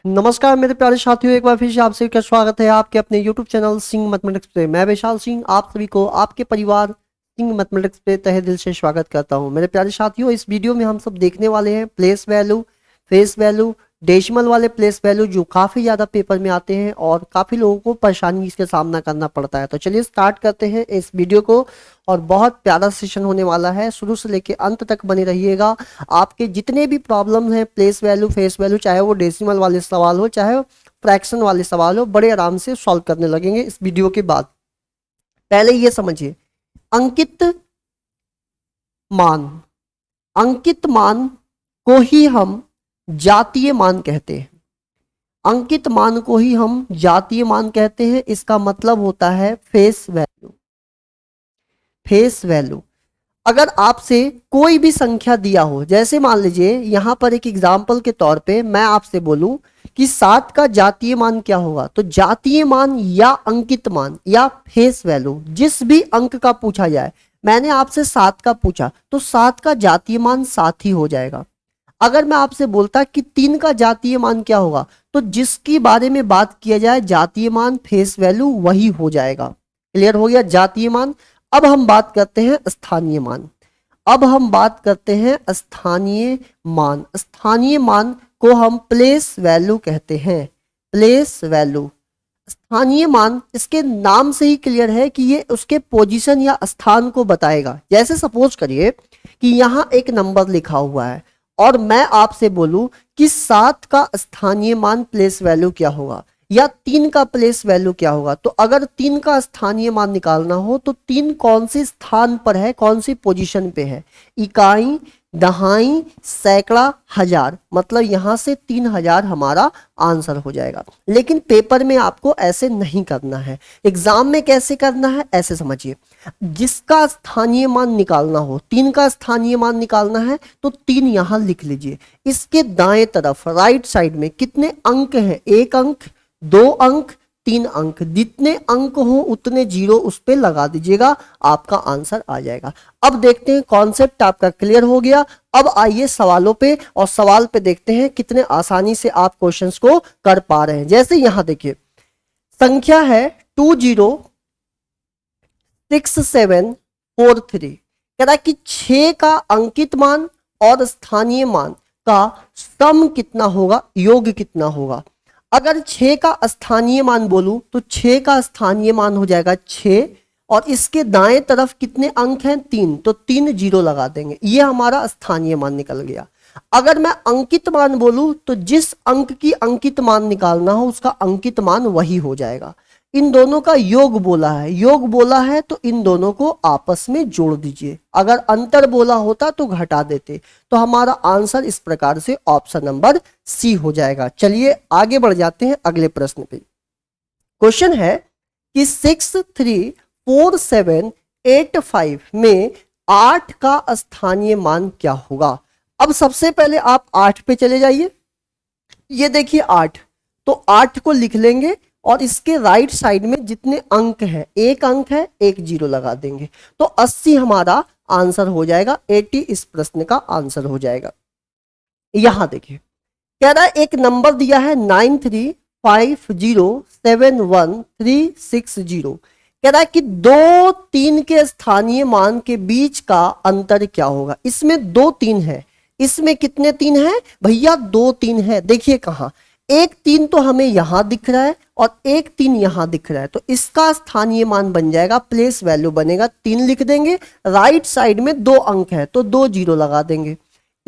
नमस्कार मेरे प्यारे साथियों, एक बार फिर से आपसे का स्वागत है आपके अपने YouTube चैनल सिंह मैथमेटिक्स पे। मैं विशाल सिंह आप सभी को आपके परिवार सिंह मैथमेटिक्स पे तहे दिल से स्वागत करता हूं। मेरे प्यारे साथियों, इस वीडियो में हम सब देखने वाले हैं place value, face value, decimal वाले प्लेस वैल्यू जो काफ़ी ज़्यादा पेपर में आते हैं और काफ़ी लोगों को परेशानी इसका सामना करना पड़ता है। तो चलिए स्टार्ट करते हैं इस वीडियो को। और बहुत प्यारा सेशन होने वाला है, शुरू से लेके अंत तक बने रहिएगा। आपके जितने भी प्रॉब्लम हैं प्लेस वैल्यू, फेस वैल्यू, चाहे वो डेसिमल वाले सवाल हो चाहे फ्रैक्शन वाले सवाल हो, बड़े आराम से सॉल्व करने लगेंगे इस वीडियो के बाद। पहले ये समझिए, अंकित मान, अंकित मान को ही हम जातीय मान कहते हैं। अंकित मान को ही हम जातीय मान कहते हैं। इसका मतलब होता है फेस वैल्यू। फेस वैल्यू, अगर आपसे कोई भी संख्या दिया हो, जैसे मान लीजिए यहां पर एक एग्जाम्पल के तौर पे मैं आपसे बोलूं कि 7 का जातीय मान क्या होगा, तो जातीय मान या अंकित मान या फेस वैल्यू जिस भी अंक का पूछा जाए, मैंने आपसे 7 का पूछा तो 7 का जातीय मान 7 ही हो जाएगा। अगर मैं आपसे बोलता कि 3 का जातीय मान क्या होगा, तो जिसकी बारे में बात किया जाए जातीय मान फेस वैल्यू वही हो जाएगा। क्लियर हो गया जातीय मान। अब हम बात करते हैं स्थानीय मान। अब हम बात करते हैं स्थानीय मान। स्थानीय मान को हम प्लेस वैल्यू कहते हैं। प्लेस वैल्यू, स्थानीय मान, इसके नाम से ही क्लियर है कि ये उसके पोजीशन या स्थान को बताएगा। जैसे सपोज करिए कि यहाँ एक नंबर लिखा हुआ है और मैं आपसे बोलूं कि 7 का स्थानीय मान प्लेस वैल्यू क्या होगा या 3 का प्लेस वैल्यू क्या होगा, तो अगर 3 का स्थानीय मान निकालना हो तो 3 कौन से स्थान पर है, कौन सी पोजीशन पे है, इकाई, दहाई, सैकड़ा, हजार, मतलब यहां से 3000 हमारा आंसर हो जाएगा। लेकिन पेपर में आपको ऐसे नहीं करना है, एग्जाम में कैसे करना है ऐसे समझिए। जिसका स्थानीय मान निकालना हो, 3 का स्थानीय मान निकालना है तो 3 यहां लिख लीजिए। इसके दाएं तरफ राइट साइड में कितने अंक हैं, 1 अंक, 2 अंक, 3 अंक, जितने अंक हो उतने जीरो उस पे लगा दीजिएगा, आपका आंसर आ जाएगा। अब देखते हैं, कॉन्सेप्ट आपका क्लियर हो गया। अब आइए सवालों पे, और सवाल पे देखते हैं कितने आसानी से आप क्वेश्चंस को कर पा रहे हैं। जैसे यहां देखिए, संख्या है 206743, कह रहा है कि 6 का अंकित मान और स्थानीय मान का सम कितना होगा, योग कितना होगा। अगर 6 का स्थानीय मान बोलूं तो 6 का स्थानीय मान हो जाएगा 6, और इसके दाएं तरफ कितने अंक हैं, 3, तो 3 जीरो लगा देंगे, ये हमारा स्थानीय मान निकल गया। अगर मैं अंकित मान बोलूं तो जिस अंक की अंकित मान निकालना हो उसका अंकित मान वही हो जाएगा। इन दोनों का योग बोला है, योग बोला है तो इन दोनों को आपस में जोड़ दीजिए। अगर अंतर बोला होता तो घटा देते, तो हमारा आंसर इस प्रकार से ऑप्शन नंबर सी हो जाएगा। चलिए आगे बढ़ जाते हैं अगले प्रश्न पे। क्वेश्चन है कि 634785 में 8 का स्थानीय मान क्या होगा। अब सबसे पहले आप 8 पे चले जाइए, ये देखिए 8, तो 8 को लिख लेंगे और इसके राइट साइड में जितने अंक हैं, 1 अंक है, 1 जीरो लगा देंगे, तो 80 हमारा आंसर हो जाएगा। 80 इस प्रश्न का आंसर हो जाएगा। यहां देखिए, कह रहा है एक नंबर दिया है 9350713660, कह रहा है कि 2 3 के स्थानीय मान के बीच का अंतर क्या होगा। इसमें 2 3 है, इसमें कितने 3 है भैया, 2 3 है। देखिए कहां, 1 3 तो हमें यहां दिख रहा है और 1 3 यहां दिख रहा है, तो इसका स्थानीय मान बन जाएगा, प्लेस वैल्यू बनेगा, 3 लिख देंगे। राइट साइड में 2 अंक है तो 2 जीरो लगा देंगे।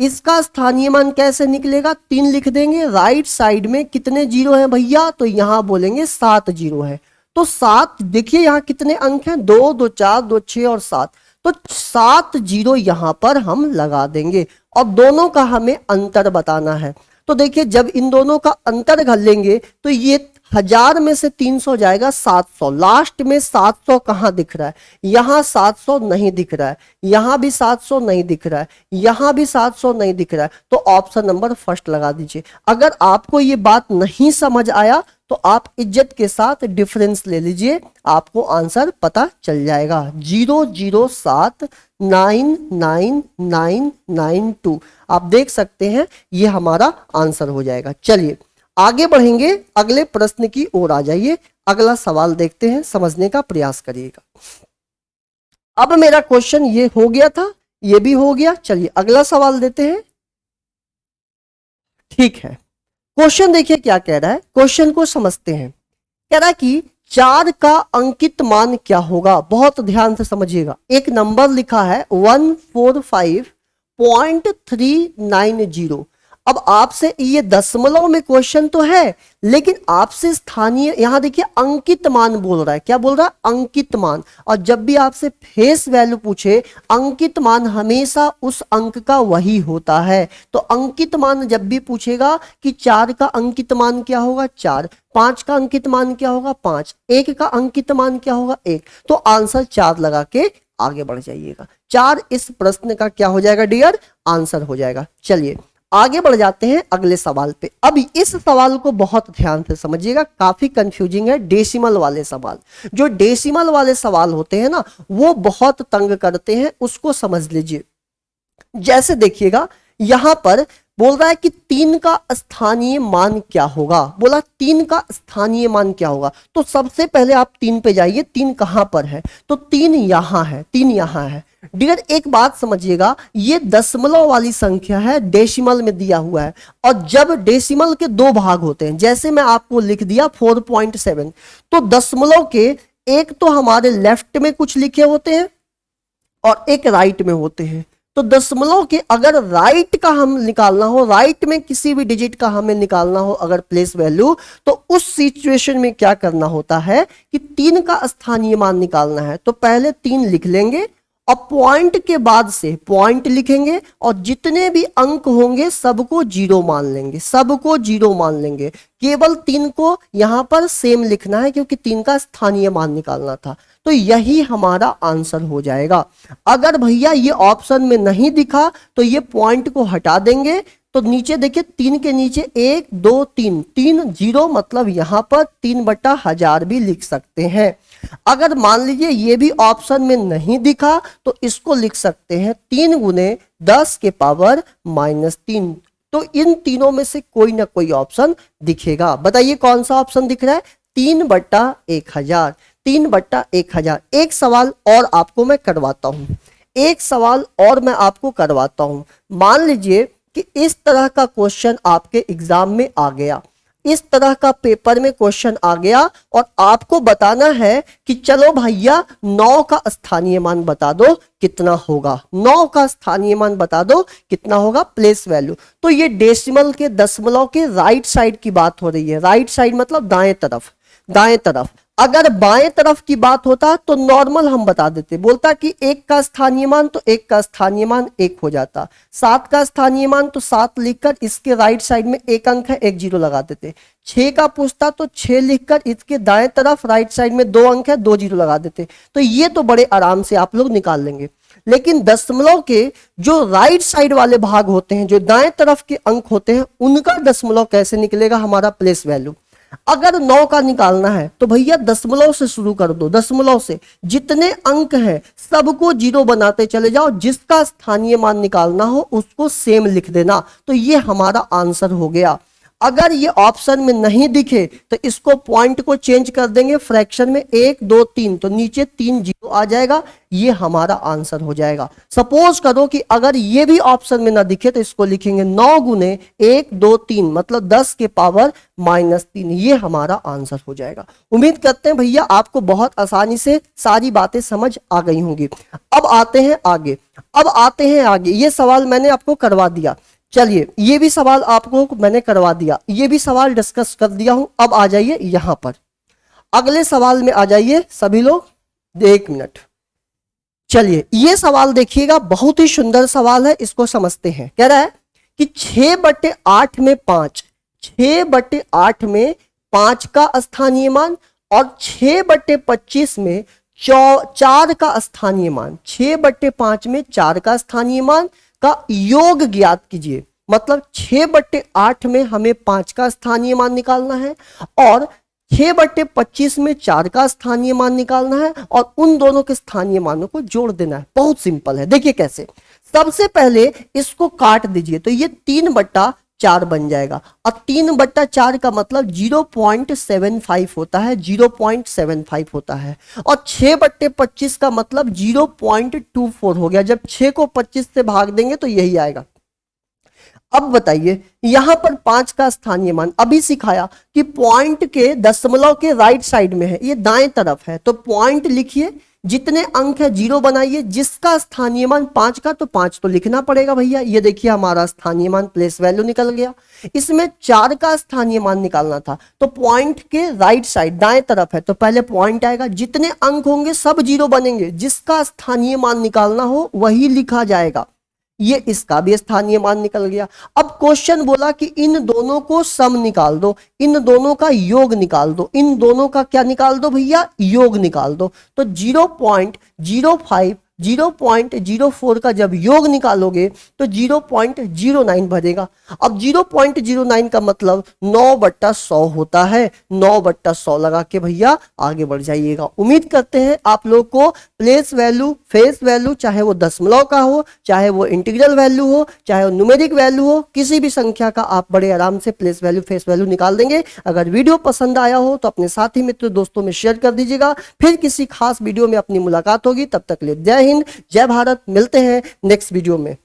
इसका स्थानीय मान कैसे निकलेगा, 3 लिख देंगे। राइट साइड में कितने जीरो हैं भैया, तो यहां बोलेंगे 7 जीरो है, तो 7, देखिए यहां कितने अंक हैं, 2 2 4 2 6 और 7, तो 7 जीरो यहां पर हम लगा देंगे। और दोनों का हमें अंतर बताना है, तो देखिए जब इन दोनों का अंतर कर लेंगे तो ये 1000 में से 300 जाएगा 700, लास्ट में 700 कहां दिख रहा है, यहां 700 नहीं दिख रहा है, यहां भी 700 नहीं दिख रहा है, यहां भी 700 नहीं दिख रहा है, तो ऑप्शन नंबर फर्स्ट लगा दीजिए। अगर आपको ये बात नहीं समझ आया तो आप इज्जत के साथ डिफरेंस ले लीजिए, आपको आंसर पता चल जाएगा। 00799992 आप देख सकते हैं, ये हमारा आंसर हो जाएगा। चलिए आगे बढ़ेंगे, अगले प्रश्न की ओर आ जाइए। अगला सवाल देखते हैं, समझने का प्रयास करिएगा। अब मेरा क्वेश्चन ये हो गया था, ये भी हो गया। चलिए अगला सवाल देते हैं। ठीक है, क्वेश्चन देखिए क्या कह रहा है, क्वेश्चन को समझते हैं। कह रहा है कि 4 का अंकित मान क्या होगा। बहुत ध्यान से समझिएगा। एक नंबर लिखा है 145.390। अब आपसे ये दशमलव में क्वेश्चन तो है, लेकिन आपसे स्थानीय, यहां देखिए अंकित मान बोल रहा है। क्या बोल रहा है? अंकित मान। और जब भी आपसे फेस वैल्यू पूछे, अंकित मान हमेशा उस अंक का वही होता है। तो अंकित मान जब भी पूछेगा कि 4 का अंकित मान क्या होगा, 4, 5 का अंकित मान क्या होगा, 5, 1 का अंकित मान क्या होगा, 1, तो आंसर 4 लगा के आगे बढ़ जाइएगा। 4 इस प्रश्न का क्या हो जाएगा डियर? आंसर हो जाएगा। चलिए आगे बढ़ जाते हैं अगले सवाल पे। अब इस सवाल को बहुत ध्यान से समझिएगा, काफी कंफ्यूजिंग है। डेसिमल वाले सवाल, जो डेसिमल वाले सवाल होते हैं ना, वो बहुत तंग करते हैं, उसको समझ लीजिए। जैसे देखिएगा यहां पर बोल रहा है कि 3 का स्थानीय मान क्या होगा। बोला 3 का स्थानीय मान क्या होगा, तो सबसे पहले आप 3 पे जाइए। 3 कहां पर है? तो 3 यहां है, 3 यहां है। डियर एक बात समझिएगा, ये दशमलव वाली संख्या है, डेसिमल में दिया हुआ है। और जब डेसिमल के 2 भाग होते हैं, जैसे मैं आपको लिख दिया 4.7, तो दशमलव के एक तो हमारे लेफ्ट में कुछ लिखे होते हैं और एक राइट में होते हैं। तो दशमलव के अगर राइट का हम निकालना हो, राइट में किसी भी डिजिट का हमें निकालना हो अगर प्लेस वैल्यू, तो उस सिचुएशन में क्या करना होता है कि 3 का स्थानीय मान निकालना है। तो पहले 3 लिख लेंगे और पॉइंट के बाद से पॉइंट लिखेंगे और जितने भी अंक होंगे सबको 0 मान लेंगे, सबको 0 मान लेंगे। केवल 3 को यहां पर सेम लिखना है क्योंकि 3 का स्थानीय मान निकालना था। तो यही हमारा आंसर हो जाएगा। अगर भैया ये ऑप्शन में नहीं दिखा तो ये पॉइंट को हटा देंगे। तो नीचे देखिए 3 के नीचे 1 2 3, 3 0, मतलब यहां पर 3/1000 भी लिख सकते हैं। अगर मान लीजिए ये भी ऑप्शन में नहीं दिखा तो इसको लिख सकते हैं 3 गुने 10 के पावर -3। तो इन तीनों में से कोई ना कोई ऑप्शन दिखेगा। बताइए कौन सा ऑप्शन दिख रहा है? 3/1000, 3/1000। एक सवाल और आपको मैं करवाता हूं, एक सवाल और मैं आपको करवाता हूं। मान लीजिए कि इस तरह का क्वेश्चन आपके एग्जाम में आ गया, इस तरह का पेपर में क्वेश्चन आ गया और आपको बताना है कि चलो भैया 9 का स्थानीय मान बता दो कितना होगा, 9 का स्थानीय मान बता दो कितना होगा प्लेस वैल्यू। तो ये डेसिमल के दशमलव के राइट साइड की बात हो रही है। राइट साइड मतलब दाएं तरफ, दाएं तरफ। अगर बाएं तरफ की बात होता तो नॉर्मल हम बता देते, बोलता कि 1 का स्थानीय मान तो 1 का स्थानीय मान 1 हो जाता, 7 का स्थानीय मान तो 7 लिखकर इसके राइट साइड में 1 अंक है 1 0 लगा देते, 6 का पूछता तो 6 लिखकर इसके दाएं तरफ राइट साइड में 2 अंक है 2 0 लगा देते। तो ये तो बड़े आराम से आप लोग निकाल लेंगे। लेकिन दशमलव के जो राइट साइड वाले भाग होते हैं, जो दाएं तरफ के अंक होते हैं, उनका दशमलव कैसे निकलेगा हमारा प्लेस वैल्यू। अगर 9 का निकालना है तो भैया दशमलव से शुरू कर दो, दशमलव से जितने अंक हैं सबको 0 बनाते चले जाओ, जिसका स्थानीय मान निकालना हो उसको सेम लिख देना। तो ये हमारा आंसर हो गया। अगर ये ऑप्शन में नहीं दिखे तो इसको पॉइंट को चेंज कर देंगे फ्रैक्शन में 1 2 3, तो नीचे 3 0 आ जाएगा, ये हमारा आंसर हो जाएगा। सपोज करो कि अगर ये भी ऑप्शन में ना दिखे तो इसको लिखेंगे 9 गुने 1 2 3, मतलब 10 के पावर -3, ये हमारा आंसर हो जाएगा। उम्मीद करते हैं भैया आपको बहुत आसानी से सारी बातें समझ आ गई होंगी। अब आते हैं आगे, अब आते हैं आगे। ये सवाल मैंने आपको करवा दिया, चलिए ये भी सवाल आपको मैंने करवा दिया, ये भी सवाल डिस्कस कर दिया हूं। अब आ जाइए यहां पर अगले सवाल में आ जाइए सभी लोग, 1 मिनट। चलिए ये सवाल देखिएगा, बहुत ही सुंदर सवाल है, इसको समझते हैं। कह रहा है कि 6/8 में 5, 6/8 में 5 का स्थानीय मान और 6/25 में 4 का स्थानीय मान, 6/5 में 4 का स्थानीय मान का योग ज्ञात कीजिए। मतलब 6/8 में हमें 5 का स्थानीय मान निकालना है और 6/25 में 4 का स्थानीय मान निकालना है और उन दोनों के स्थानीय मानों को जोड़ देना है। बहुत सिंपल है, देखिए कैसे। सबसे पहले इसको काट दीजिए, तो ये 3/4 4 बन जाएगा। और 3/4 का मतलब 0.75 होता है, 0.75 होता है। और 6/25 का मतलब 0.24 हो गया। जब 6 को 25 से भाग देंगे तो यही आएगा। अब बताइए यहां पर 5 का स्थानीय मान अभी सिखाया कि पॉइंट के दशमलव के राइट साइड में है, ये दाएं तरफ है, तो पॉइंट लिखिए, जितने अंक है 0 बनाइए, जिसका स्थानीय मान 5 का, तो 5 तो लिखना पड़ेगा भैया। ये देखिए हमारा स्थानीय मान प्लेस वैल्यू निकल गया। इसमें 4 का स्थानीय मान निकालना था, तो पॉइंट के राइट साइड दाएं तरफ है, तो पहले पॉइंट आएगा, जितने अंक होंगे सब 0 बनेंगे, जिसका स्थानीय मान निकालना हो वही लिखा जाएगा। ये इसका भी स्थानीय मान निकल गया। अब क्वेश्चन बोला कि इन दोनों को सम निकाल दो, इन दोनों का योग निकाल दो, इन दोनों का क्या निकाल दो भैया, योग निकाल दो। तो 0.05 0.04 का जब योग निकालोगे तो 0.09 बनेगा। अब 0.09 का मतलब 9/100 होता है। 9/100 लगा के भैया आगे बढ़ जाइएगा। उम्मीद करते हैं आप लोग को प्लेस वैल्यू, फेस वैल्यू, चाहे वो दशमलव का हो, चाहे वो इंटीग्रल वैल्यू हो, चाहे वो न्यूमेरिक वैल्यू हो, किसी भी संख्या का आप बड़े आराम से प्लेस वैल्यू, फेस वैल्यू निकाल देंगे। अगर वीडियो पसंद आया हो तो अपने साथी मित्र दोस्तों में शेयर कर दीजिएगा। फिर किसी खास वीडियो में अपनी मुलाकात होगी, तब तक के लिए जय हिंद, जय भारत। मिलते हैं नेक्स्ट वीडियो में।